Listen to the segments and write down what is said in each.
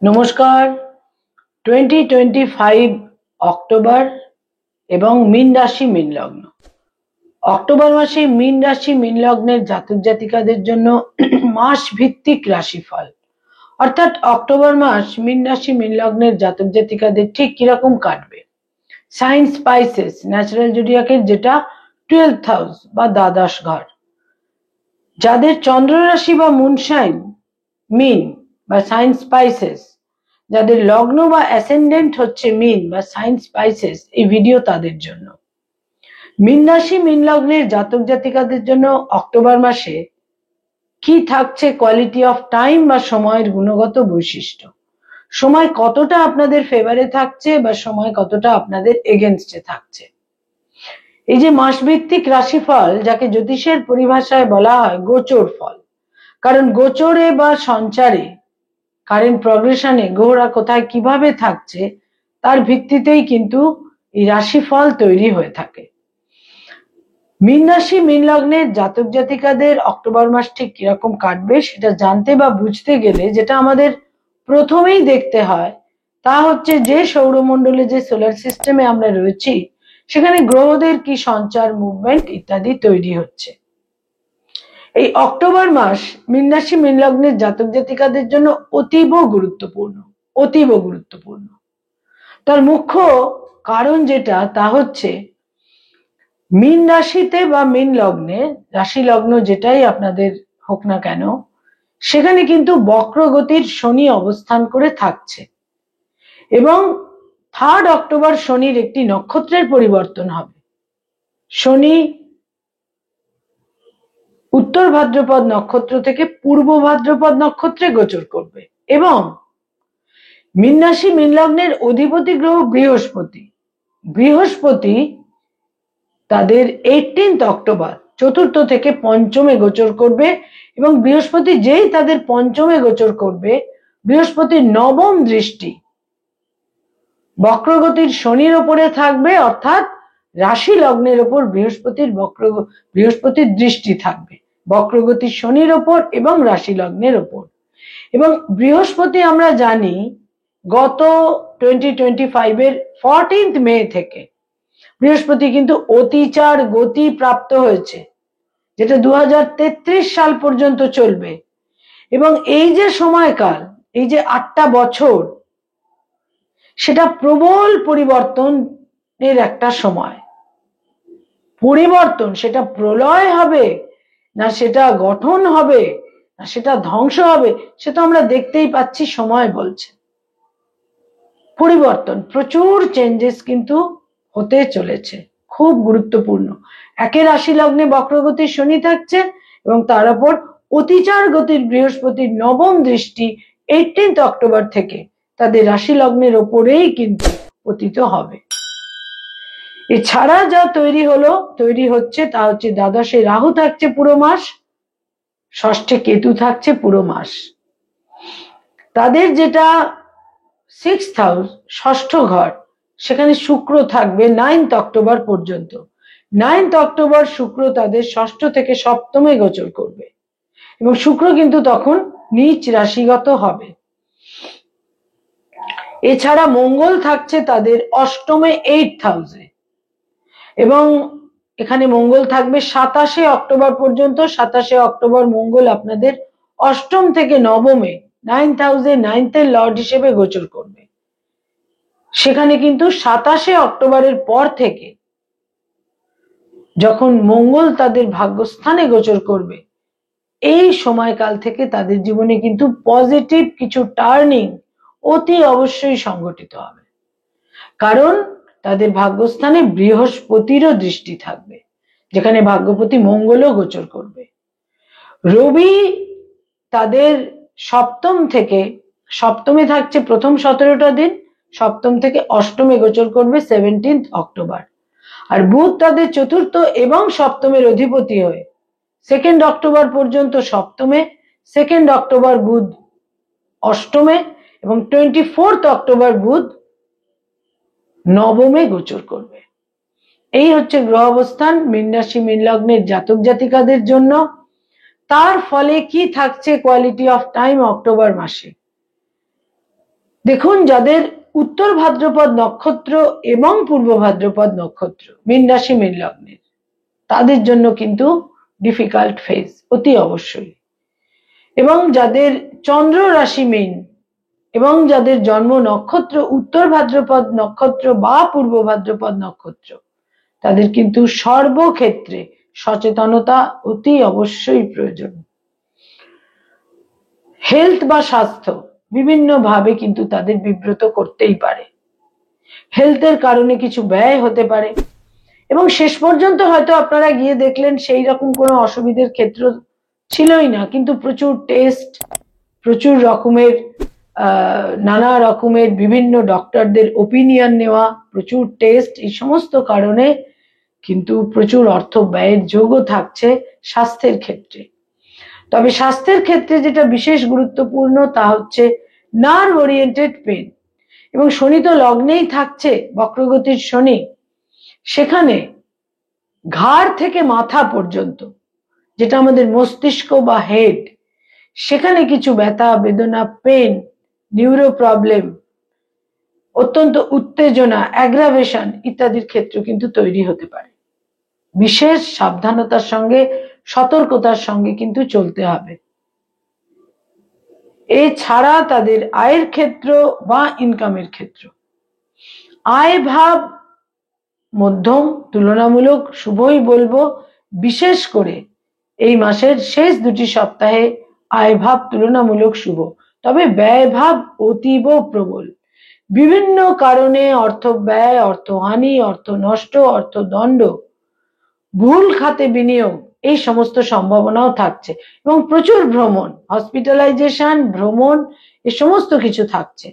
নমস্কার। 2025 অক্টোবর এবং মীন রাশি মীন লগ্ন। অক্টোবর মাসে মীন রাশি মীন লগ্নের জাতক জাতিকাদের জন্য মাস ভিত্তিক রাশিফল, অর্থাৎ অক্টোবর মাস মীন রাশি মীন লগ্নের জাতক জাতিকাদের ঠিক কিরকম কাটবে। সাইন স্পাইসেস ন্যাচারাল জোডিয়াকের যেটা 12th হাউস বা দ্বাদশ ঘর, যাদের চন্দ্র রাশি বা মুন সাইন মীন বা সাইন স্পাইসেস, যাদের লগ্ন বা অ্যাসেন্ডেন্ট হচ্ছে মীন বা সাইন স্পাইসেস, এই ভিডিও তাদের জন্য। মীন রাশি মীন লগ্নের জাতক জাতিকাদের জন্য অক্টোবর মাসে কি থাকছে কোয়ালিটি অফ টাইম বা সময়ের গুণগত বৈশিষ্ট্য, সময় কতটা আপনাদের ফেভারে থাকছে বা সময় কতটা আপনাদের এগেনস্টে থাকছে। এই যে মাসভিত্তিক রাশিফল, যাকে জ্যোতিষের পরিভাষায় বলা হয় গোচর ফল, কারণ গোচরে বা সঞ্চারে কারেন্ট প্রগ্রেশনে গ্রহরা কোথায় কিভাবে থাকছে তার ভিত্তিতেই কিন্তু এই রাশিফল তৈরি হয়ে থাকে। মীন রাশি মীন লগ্নের জাতক জাতিকাদের অক্টোবর মাস ঠিক কিরকম কাটবে সেটা জানতে বা বুঝতে গেলে যেটা আমাদের প্রথমেই দেখতে হয় তা হচ্ছে যে সৌরমণ্ডলে, যে সোলার সিস্টেমে আমরা রয়েছি, সেখানে গ্রহদের কি সঞ্চার, মুভমেন্ট ইত্যাদি তৈরি হচ্ছে। এই অক্টোবর মাস মীন রাশি মীন লগ্নের জাতক জাতিকাদের জন্য অতীব গুরুত্বপূর্ণ। তার মুখ্য কারণ যেটা তা হচ্ছে মীন রাশিতে বা মীন লগ্নে, রাশি লগ্ন যেটাই আপনাদের হোক না কেন, সেখানে কিন্তু বক্রগতির শনি অবস্থান করে থাকছে এবং 3 অক্টোবর শনির একটি নক্ষত্রের পরিবর্তন হবে। শনি উত্তর ভাদ্রপদ নক্ষত্র থেকে পূর্ব ভাদ্রপদ নক্ষত্রে গোচর করবে এবং মীন রাশি মীন লগ্নের অধিপতি গ্রহ বৃহস্পতি তাদের 18th অক্টোবর চতুর্থ থেকে পঞ্চমে গোচর করবে এবং বৃহস্পতি যেই তাদের পঞ্চমে গোচর করবে, বৃহস্পতির নবম দৃষ্টি বক্রগতির শনির ওপরে থাকবে, অর্থাৎ রাশি লগ্নের ওপর বৃহস্পতির দৃষ্টি থাকবে বক্রগতির শনির ওপর এবং রাশি লগ্নের ওপর। এবং বৃহস্পতি আমরা জানি গত 2025 এর 14th মে থেকে বৃহস্পতি কিন্তু অতিচার গতি প্রাপ্ত হয়েছে, যেটা 2033 সাল পর্যন্ত চলবে এবং এই যে সময়কাল, এই যে 8টা বছর, সেটা প্রবল পরিবর্তনের একটা সময়। পরিবর্তন, সেটা প্রলয় হবে না সেটা গঠন হবে না সেটা ধ্বংস হবে, সেটা আমরা দেখতেই পাচ্ছি, সময় বলছে। পরিবর্তন, প্রচুর চেঞ্জেস কিন্তু হতে চলেছে, খুব গুরুত্বপূর্ণ। একে রাশি লগ্নে বক্রগতির শনি থাকছে এবং তার উপর অতিচার গতির বৃহস্পতির নবম দৃষ্টি 18th অক্টোবর থেকে তাদের রাশি লগ্নের ওপরেই কিন্তু পতিত হবে। এছাড়া যা তৈরি হচ্ছে তা হচ্ছে দ্বাদশে রাহু থাকছে পুরো মাস, ষষ্ঠে কেতু থাকছে পুরো মাস। তাদের যেটা 6th হাউস, ষষ্ঠ ঘর, সেখানে শুক্র থাকবে 9th অক্টোবর পর্যন্ত। 9th অক্টোবর শুক্র তাদের ষষ্ঠ থেকে সপ্তমে গোচর করবে এবং শুক্র কিন্তু তখন নিচ রাশিগত হবে। এছাড়া মঙ্গল থাকছে তাদের অষ্টমে 8th হাউসে এবং এখানে মঙ্গল থাকবে 27শে অক্টোবর পর্যন্ত। 27শে অক্টোবর মঙ্গল আপনাদের অষ্টম থেকে নবমে 9th হাউসে 9th এর লর্ড হিসেবে গোচর করবে। সেখানে কিন্তু 27শে অক্টোবরের পর থেকে যখন মঙ্গল তাদের ভাগ্যস্থানে গোচর করবে, এই সময়কাল থেকে তাদের জীবনে কিন্তু পজিটিভ কিছু টার্নিং অতি অবশ্যই সংঘটিত হবে, কারণ তাদের ভাগ্যস্থানে বৃহস্পতিরও দৃষ্টি থাকবে, যেখানে ভাগ্যপতি মঙ্গলও গোচর করবে। রবি তাদের সপ্তমে থাকছে প্রথম 17টা দিন, সপ্তম থেকে অষ্টমে গোচর করবে 17th অক্টোবর। আর বুধ তাদের চতুর্থ এবং সপ্তমের অধিপতি হয়ে 2nd অক্টোবর পর্যন্ত সপ্তমে, 2nd অক্টোবর বুধ অষ্টমে এবং 24th অক্টোবর বুধ নবমে গোচর করবে। এই হচ্ছে গ্রহ অবস্থান মীন রাশি মীন লগ্নের জাতক জাতিকাদের জন্য। তার ফলে কি থাকছে কোয়ালিটি অফ টাইম অক্টোবর মাসে, দেখুন, যাদের উত্তর ভাদ্রপদ নক্ষত্র এবং পূর্ব ভাদ্রপদ নক্ষত্র মীন রাশি মীন লগ্নের, তাদের জন্য কিন্তু ডিফিকাল্ট ফেজ অতি অবশ্যই। এবং যাদের চন্দ্র রাশি মীন এবং যাদের জন্ম নক্ষত্র উত্তর ভাদ্রপদ নক্ষত্র বা পূর্ব ভাদ্রপদ নক্ষত্র, তাদের কিন্তু সর্বক্ষেত্রে সচেতনতা অতি অবশ্যই প্রয়োজন। হেলথ বা স্বাস্থ্য বিভিন্ন ভাবে কিন্তু তাদের বিব্রত করতেই পারে। হেলথের কারণে কিছু ব্যয় হতে পারে এবং শেষ পর্যন্ত হয়তো আপনারা গিয়ে দেখলেন সেই রকম কোনো অসুবিধার ক্ষেত্র ছিলই না, কিন্তু প্রচুর টেস্ট, প্রচুর রকমের নানা রকমের বিভিন্ন ডক্টরদের ওপিনিয়ন নেওয়া, প্রচুর টেস্ট, এই সমস্ত কারণে কিন্তু প্রচুর অর্থ ব্যয়ের যোগও থাকছে স্বাস্থ্যের ক্ষেত্রে। তবে স্বাস্থ্যের ক্ষেত্রে যেটা বিশেষ গুরুত্বপূর্ণ তা হচ্ছে নার্ভ ওরিয়েন্টেড পেন। এবং শনি তো লগ্নেই থাকছে, বক্রগতির শনি, সেখানে ঘাড় থেকে মাথা পর্যন্ত যেটা আমাদের মস্তিষ্ক বা হেড, সেখানে কিছু ব্যথা বেদনা, পেন, নিউরো প্রবলেম, অত্যন্ত উত্তেজনা, অ্যাগ্রাভেশন ইত্যাদির ক্ষেত্র কিন্তু তৈরি হতে পারে। বিশেষ সাবধানতার সঙ্গে সতর্কতার সঙ্গে কিন্তু চলতে হবে। এছাড়া তাদের আয়ের ক্ষেত্র বা ইনকামের ক্ষেত্র, আয় ভাব মধ্যম, তুলনামূলক শুভই বলবো। বিশেষ করে এই মাসের শেষ দুটি সপ্তাহে আয় ভাব তুলনামূলক শুভ, তবে ব্যয় ভাব অতীব প্রবল। বিভিন্ন কারণে অর্থ ব্যয়, অর্থহানি, অর্থ নষ্ট, অর্থদণ্ড, ভুল খাতে বিনিয়োগ, এই সমস্ত সম্ভাবনাও থাকছে। এবং প্রচুর ভ্রমণ, হসপিটালাইজেশন, ভ্রমণ, এ সমস্ত কিছু থাকছে।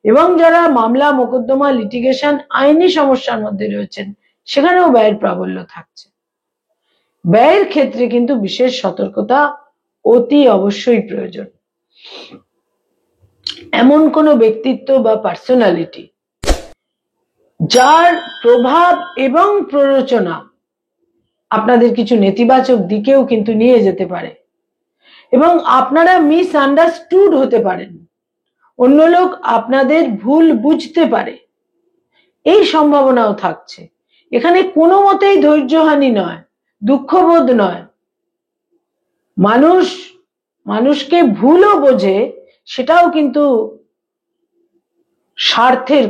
এবং যারা মামলা মোকদ্দমা লিটিগেশন আইনি সমস্যার মধ্যে রয়েছেন, সেখানেও ব্যয়ের প্রাবল্য থাকছে। ব্যয়ের ক্ষেত্রে কিন্তু বিশেষ সতর্কতা অতি অবশ্যই প্রয়োজন। এমন কোনো ব্যক্তিত্ব বা পার্সোনালিটি যার প্রভাব এবং প্ররোচনা আপনাদের কিছু নেতিবাচক দিকেও কিন্তু নিয়ে যেতে পারে এবং আপনারা মিসআন্ডারস্টুড হতে পারেন, অন্য লোক আপনাদের ভুল বুঝতে পারে, এই সম্ভাবনাও থাকছে। এখানে কোনো মতেই ধৈর্যহানি নয়, দুঃখবোধ নয়। মানুষকে ভুলও বোঝে, সেটাও কিন্তু স্বার্থের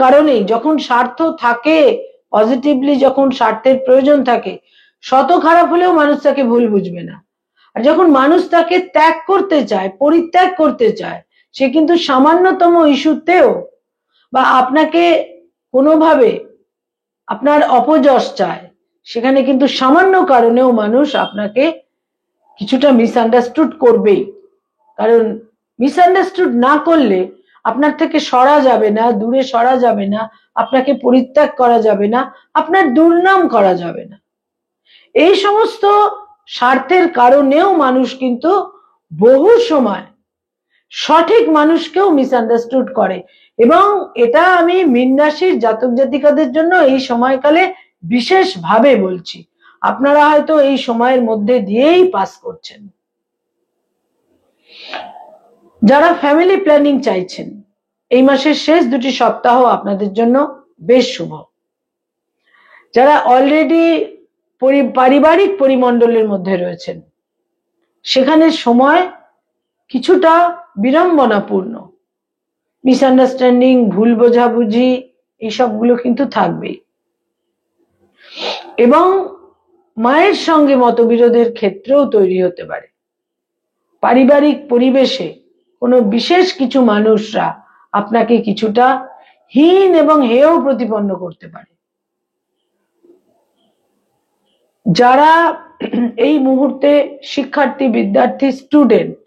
কারণেই। যখন স্বার্থ থাকে, পজিটিভলি যখন স্বার্থের প্রয়োজন থাকে, শত খারাপ হলেও মানুষ তাকে ভুল বুঝবে না। আর যখন মানুষ তাকে ত্যাগ করতে চায়, পরিত্যাগ করতে চায়, সে কিন্তু সামান্যতম ইস্যুতেও বা আপনাকে কোনোভাবে আপনার অপযশ চায়, সেখানে কিন্তু সামান্য কারণেও মানুষ আপনাকে কিছুটা মিসআন্ডারস্টুড করবেই। কারণ মিসআন্ডারস্টুড না করলে আপনার থেকে সরা যাবে না, দূরে সরা যাবে না, আপনাকে পরিত্যাগ করা যাবে না, আপনার দুর্নাম করা যাবে না। এই সমস্ত স্বার্থের কারণেও মানুষ কিন্তু বহু সময় সঠিক মানুষকেও মিসআন্ডারস্টুড করে। এবং এটা আমি মীন রাশির জাতক জাতিকাদের জন্য এই সময়কালে বিশেষভাবে বলছি। আপনারা হয়তো এই সময়ের মধ্যে দিয়েই পাস করছেন। যারা ফ্যামিলি প্ল্যানিং চাইছেন, এই মাসের শেষ দুটি সপ্তাহ আপনাদের জন্য বেশ শুভ। যারা অলরেডি পারিবারিক পরিমণ্ডলের মধ্যে রয়েছেন, সেখানে সময় কিছুটা বিড়ম্বনাপূর্ণ, মিসআন্ডারস্ট্যান্ডিং, ভুল বোঝাবুঝি, এইসবগুলো কিন্তু থাকবেই। এবং মায়ের সঙ্গে মতবিরোধের ক্ষেত্রেও তৈরি হতে পারে। পারিবারিক পরিবেশে কোনো বিশেষ কিছু মানুষরা আপনাকে কিছুটা হীন এবং হেয় প্রতিপন্ন করতে পারে। যারা এই মুহূর্তে শিক্ষার্থী, বিদ্যার্থী, স্টুডেন্ট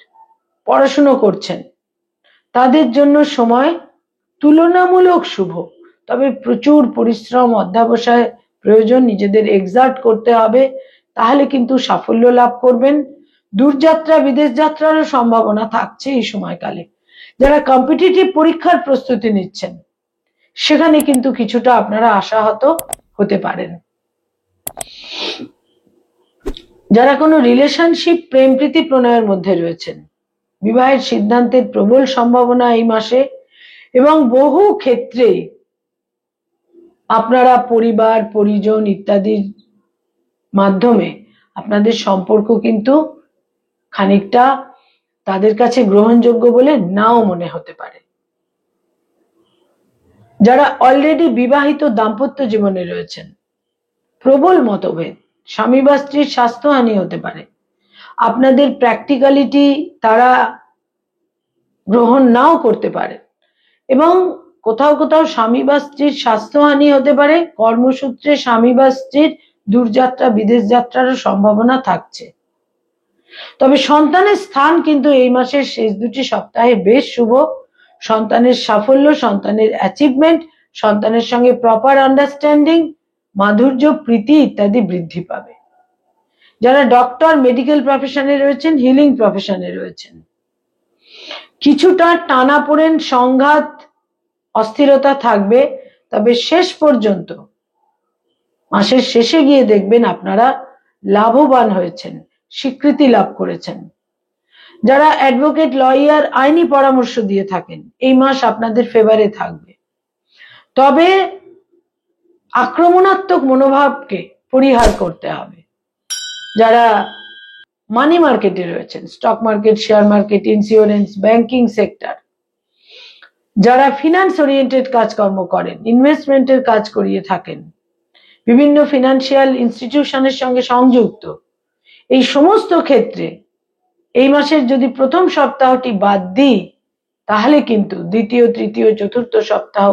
পড়াশুনো করছেন, তাদের জন্য সময় তুলনামূলক শুভ। তবে প্রচুর পরিশ্রম, অধ্যবসায় প্রয়োজন, নিজেদের এক্সার্ট করতে হবে, তাহলে কিন্তু সাফল্য লাভ করবেন। দূরযাত্রা, বিদেশ যাত্রারও সম্ভাবনা থাকছে এই সময়কালে। যারা কম্পিটিটিভ পরীক্ষার প্রস্তুতি নিচ্ছেন, সেখানে কিন্তু কিছুটা আপনারা আশাহত হতে পারেন। যারা কোনো রিলেশনশিপ, প্রেম প্রীতি প্রণয়ের মধ্যে রয়েছেন, বিবাহের সিদ্ধান্তের প্রবল সম্ভাবনা এই মাসে, এবং বহু ক্ষেত্রে আপনারা পরিবার পরিজন ইত্যাদির মাধ্যমে আপনাদের সম্পর্ক কিন্তু খানিকটা তাদের কাছে গ্রহণযোগ্য বলে নাও মনে হতে পারে। যারা অলরেডি বিবাহিত দাম্পত্য জীবনে রয়েছেন, প্রবল মতভেদ, স্বামী বা স্ত্রীর স্বাস্থ্যহানি হতে পারে, আপনাদের প্র্যাকটিক্যালিটি তারা গ্রহণ নাও করতে পারে, এবং কোথাও কোথাও স্বামী বা স্ত্রীর স্বাস্থ্যহানি হতে পারে, কর্মসূত্রে স্বামী বা স্ত্রীর দূরযাত্রা বিদেশ যাত্রারও সম্ভাবনা থাকছে। তবে সন্তানের স্থান কিন্তু এই মাসের শেষ দুটি সপ্তাহে বেশ শুভ। সন্তানের সাফল্য, সন্তানের অ্যাচিভমেন্ট, সন্তানের সঙ্গে প্রপার আন্ডারস্ট্যান্ডিং, মাধুর্য, প্রীতি ইত্যাদি বৃদ্ধি পাবে। যারা ডক্টর, মেডিকেল প্রফেশনে রয়েছেন, হিলিং প্রফেশনে রয়েছেন, কিছুটা টানাপোড়েন, সংঘাত, অস্থিরতা থাকবে, তবে শেষ পর্যন্ত মাসের শেষে গিয়ে দেখবেন আপনারা লাভবান হয়েছেন, স্বীকৃতি লাভ করেছেন। যারা অ্যাডভোকেট, লয়ার, আইনি পরামর্শ দিয়ে থাকেন, এই মাস আপনাদের ফেভারে থাকবে। তবে আক্রমণাত্মক মনোভাবকে পরিহার করতে হবে। যারা মানি মার্কেটে রয়েছেন, stock market, share market, insurance, banking sector, যারা ফিনান্স ওরিয়েন্টেড কাজকর্ম করেন, ইনভেস্টমেন্টের কাজ করিয়ে থাকেন, বিভিন্ন ফিনান্সিয়াল ইনস্টিটিউশনের সঙ্গে সংযুক্ত, এই সমস্ত ক্ষেত্রে এই মাসের যদি প্রথম সপ্তাহটি বাদ দিই, তাহলে কিন্তু দ্বিতীয়, তৃতীয়, চতুর্থ সপ্তাহ,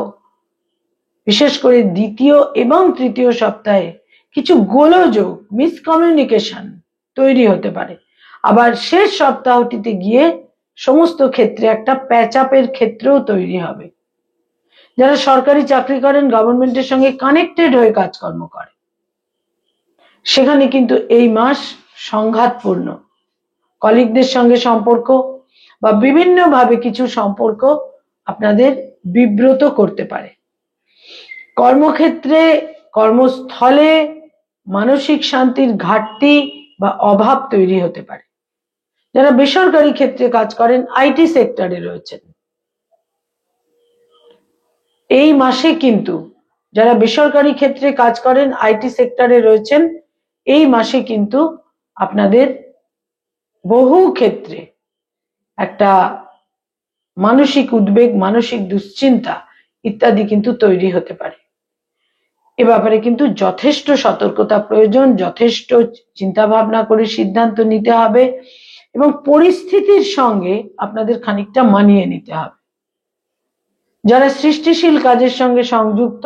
বিশেষ করে দ্বিতীয় এবং তৃতীয় সপ্তাহে কিছু গোলযোগ, মিসকমিউনিকেশন তৈরি হতে পারে। আবার শেষ সপ্তাহটিতে গিয়ে সমস্ত ক্ষেত্রে একটা প্যাচআপের ক্ষেত্রেও তৈরি হবে। যারা সরকারি চাকরি করেন, গভর্নমেন্টের সঙ্গে কানেক্টেড হয়ে কাজকর্ম করে, সেখানে কিন্তু এই মাস সংঘাতপূর্ণ। কলিগদের সঙ্গে সম্পর্ক বা বিভিন্নভাবে কিছু সম্পর্ক আপনাদের বিব্রত করতে পারে। কর্মক্ষেত্রে, কর্মস্থলে মানসিক শান্তির ঘাটতি বা অভাব তৈরি হতে পারে। যারা বেসরকারি ক্ষেত্রে কাজ করেন, আইটি সেক্টরে রয়েছেন, এই মাসে কিন্তু যারা বেসরকারি ক্ষেত্রে কাজ করেন, আইটি সেক্টরে রয়েছেন, এই মাসে কিন্তু আপনাদের বহু ক্ষেত্রে একটা মানসিক উদ্বেগ, মানসিক দুশ্চিন্তা ইত্যাদি কিন্তু তৈরি হতে পারে। এ ব্যাপারে কিন্তু যথেষ্ট সতর্কতা প্রয়োজন, যথেষ্ট চিন্তা ভাবনা করে সিদ্ধান্ত নিতে হবে, এবং পরিস্থিতির সঙ্গে আপনাদের খানিকটা মানিয়ে নিতে হবে। যারা সৃষ্টিশীল কাজের সঙ্গে সংযুক্ত,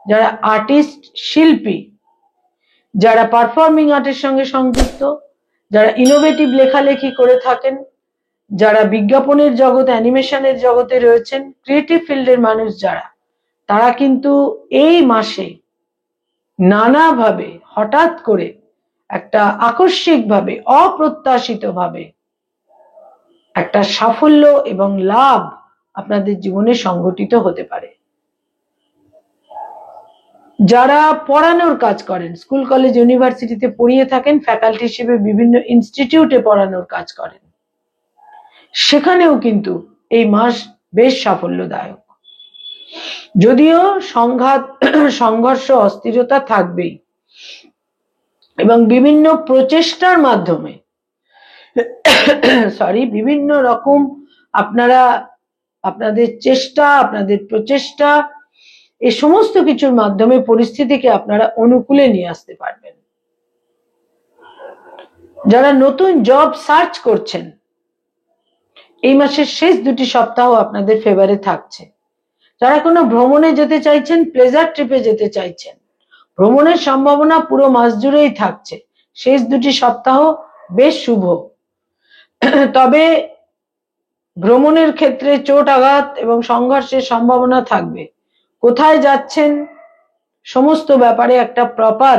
যারা আর্টিস্ট, শিল্পী, যারা পারফর্মিং আর্টের সঙ্গে সংযুক্ত, যারা ইনোভেটিভ লেখালেখি করে থাকেন, যারা বিজ্ঞাপনের জগৎ, অ্যানিমেশনের জগতে রয়েছেন, ক্রিয়েটিভ ফিল্ডের মানুষ যারা, তারা কিন্তু এই মাসে নানাভাবে হঠাৎ করে একটা আকস্মিকভাবে, অপ্রত্যাশিতভাবে একটা সাফল্য এবং লাভ আপনাদের জীবনে সংঘটিত হতে পারে। যারা পড়ানোর কাজ করেন, স্কুল কলেজ ইউনিভার্সিটিতে পড়িয়ে থাকেন, ফ্যাকাল্টি হিসেবে বিভিন্ন ইনস্টিটিউটে পড়ানোর কাজ করেন, সেখানেও কিন্তু এই মাস বেশ সাফল্যদায়ক। যদিও সংঘাত, সংঘর্ষ, অস্থিরতা থাকবেই, এবং বিভিন্ন প্রচেষ্টার মাধ্যমে বিভিন্ন রকম আপনারা আপনাদের চেষ্টা, আপনাদের প্রচেষ্টা, এই সমস্ত কিছুর মাধ্যমে পরিস্থিতিকে আপনারা অনুকূলে নিয়ে আসতে পারবেন। যারা নতুন জব সার্চ করছেন, এই মাসের শেষ দুটি সপ্তাহ আপনাদের ফেভারে থাকছে। যারা কোনো ভ্রমণে যেতে চাইছেন, প্লেজার ট্রিপে যেতে চাইছেন, ভ্রমণের সম্ভাবনা পুরো মাস জুড়েই থাকছে। শেষ দুটি সপ্তাহ বেশ শুভ। তবে ভ্রমণের ক্ষেত্রে চোট আঘাত এবং সংঘর্ষের সম্ভাবনা থাকবে। কোথায় যাচ্ছেন সমস্ত ব্যাপারে একটা প্রপার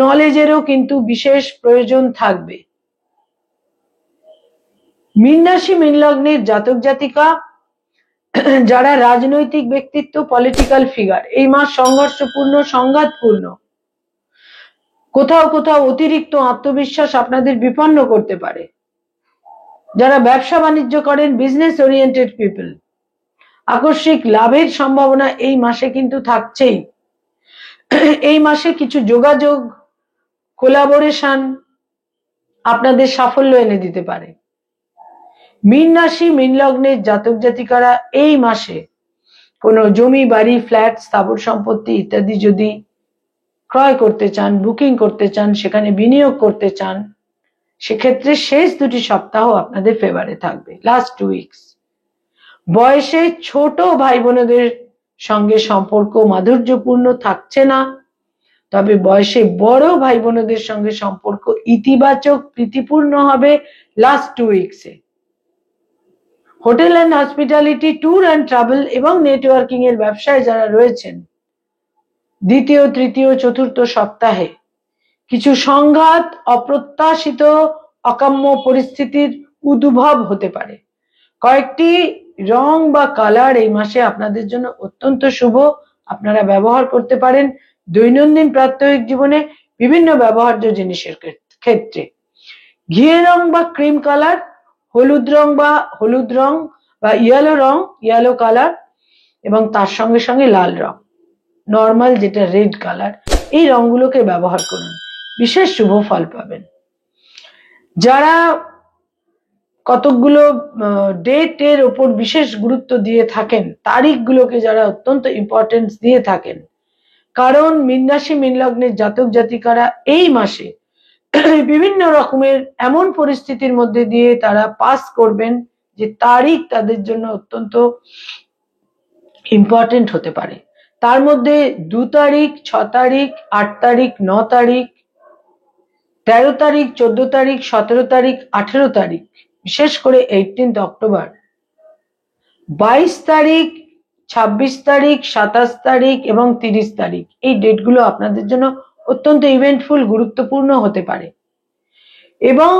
নলেজেরও কিন্তু বিশেষ প্রয়োজন থাকবে। মীন রাশি, মীন লগ্নের জাতক জাতিকা যারা রাজনৈতিক ব্যক্তিত্ব, পলিটিক্যাল ফিগার, এই মাস সংঘর্ষপূর্ণ, সংঘাতপূর্ণ। কোথাও কোথাও অতিরিক্ত আত্মবিশ্বাস আপনাদের বিপন্ন করতে পারে। যারা ব্যবসা বাণিজ্য করেন, বিজনেস ওরিয়েন্টেড পিপল, আকস্মিক লাভের সম্ভাবনা এই মাসে কিন্তু থাকছেই। এই মাসে কিছু যোগাযোগ, কোলাবোরেশন আপনাদের সাফল্য এনে দিতে পারে। মীন রাশি মীন লগ্নের জাতক জাতিকারা এই মাসে কোনো জমি, বাড়ি, ফ্ল্যাট, স্থাবর সম্পত্তি ইত্যাদি যদি ক্রয় করতে চান, বুকিং করতে চান, সেখানে বিনিয়োগ করতে চান, সেক্ষেত্রে শেষ 2টি সপ্তাহ আপনাদের ফেভারে থাকবে, লাস্ট 2 উইকস। বয়সে ছোট ভাই বোনদের সঙ্গে সম্পর্ক মাধুর্যপূর্ণ থাকছে না, তবে বয়সে বড় ভাই বোনদের সঙ্গে সম্পর্ক ইতিবাচক, প্রীতিপূর্ণ হবে লাস্ট 2 উইকসে। Hotel and hospitality, tour and travel এবং নেটওয়ার্কিং এর ব্যবসায় যারা রয়েছেন, দ্বিতীয়, তৃতীয়, চতুর্থ সপ্তাহে কিছু সংঘাত, অপ্রত্যাশিত, অকাম্য পরিস্থিতির উদ্ভব হতে পারে। কয়েকটি রং বা কালার এই মাসে আপনাদের জন্য অত্যন্ত শুভ, আপনারা ব্যবহার করতে পারেন দৈনন্দিন প্রাত্যহিক জীবনে বিভিন্ন ব্যবহার্য জিনিসের ক্ষেত্রে। ঘিয়ে রং বা ক্রিম কালার, হলুদ রং বা ইয়েলো কালার, এবং তার সঙ্গে সঙ্গে লাল রং, নর্মাল যেটা রেড কালার, এই রংগুলোকে ব্যবহার করুন, বিশেষ শুভ ফল পাবেন। যারা কতকগুলো ডেটের ওপর বিশেষ গুরুত্ব দিয়ে থাকেন, তারিখগুলোকে যারা অত্যন্ত ইম্পর্টেন্স দিয়ে থাকেন, কারণ মীন রাশি মীন লগ্নের জাতক জাতিকারা এই মাসে বিভিন্ন রকমের এমন পরিস্থিতির মধ্যে দিয়ে তারা পাস করবেন যে তারিখ তাদের জন্য অত্যন্ত ইম্পর্টেন্ট হতে পারে। তার মধ্যে 2 তারিখ, 6 তারিখ, 8 তারিখ, 9 তারিখ, 13 তারিখ, 14 তারিখ, 17 তারিখ, 18 তারিখ, বিশেষ করে 18 অক্টোবর, 22 তারিখ, 26 তারিখ, 27 তারিখ এবং 30 তারিখ, এই ডেটগুলো আপনাদের জন্য অত্যন্ত ইভেন্টফুল, গুরুত্বপূর্ণ হতে পারে। এবং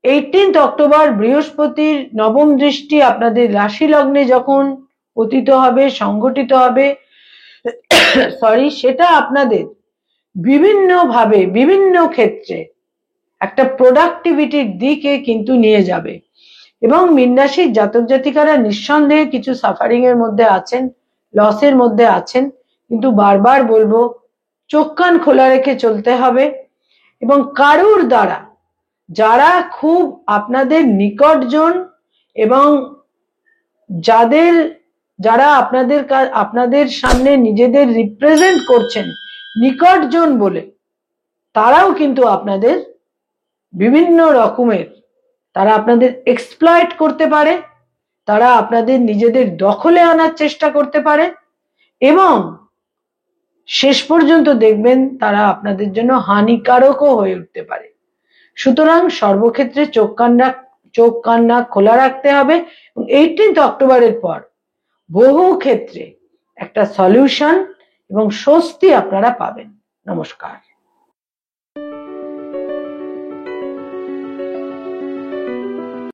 18 অক্টোবর বৃহস্পতির নবম দৃষ্টি আপনাদের রাশি লগ্নে যখন পতিত হবে, সংঘটিত হবে, সেটা আপনাদের বিভিন্নভাবে, বিভিন্ন ক্ষেত্রে একটা প্রোডাক্টিভিটির দিকে কিন্তু নিয়ে যাবে। এবং মীন রাশির জাতক জাতিকারা নিঃসন্দেহে কিছু সাফারিং এর মধ্যে আছেন, লসের মধ্যে আছেন, কিন্তু বারবার বলবো চোখ কান খোলা রেখে চলতে হবে। এবং কারুর দ্বারা, যারা খুব আপনাদের নিকটজন এবং যারা আপনাদের সামনে নিজেদের রিপ্রেজেন্ট করছেন নিকটজন বলে, তারাও কিন্তু আপনাদের বিভিন্ন রকমের, তারা আপনাদের এক্সপ্লয়েট করতে পারে, তারা আপনাদের নিজেদের দখলে আনার চেষ্টা করতে পারে, এবং শেষ পর্যন্ত দেখবেন তারা আপনাদের জন্য হানিকারকও হয়ে উঠতে পারে। সুতরাং সর্বক্ষেত্রে চোখ কান নাক খোলা রাখতে হবে। এবং 18 অক্টোবরের পর বহু ক্ষেত্রে একটা সলিউশন এবং স্বস্তি আপনারা পাবেন। নমস্কার।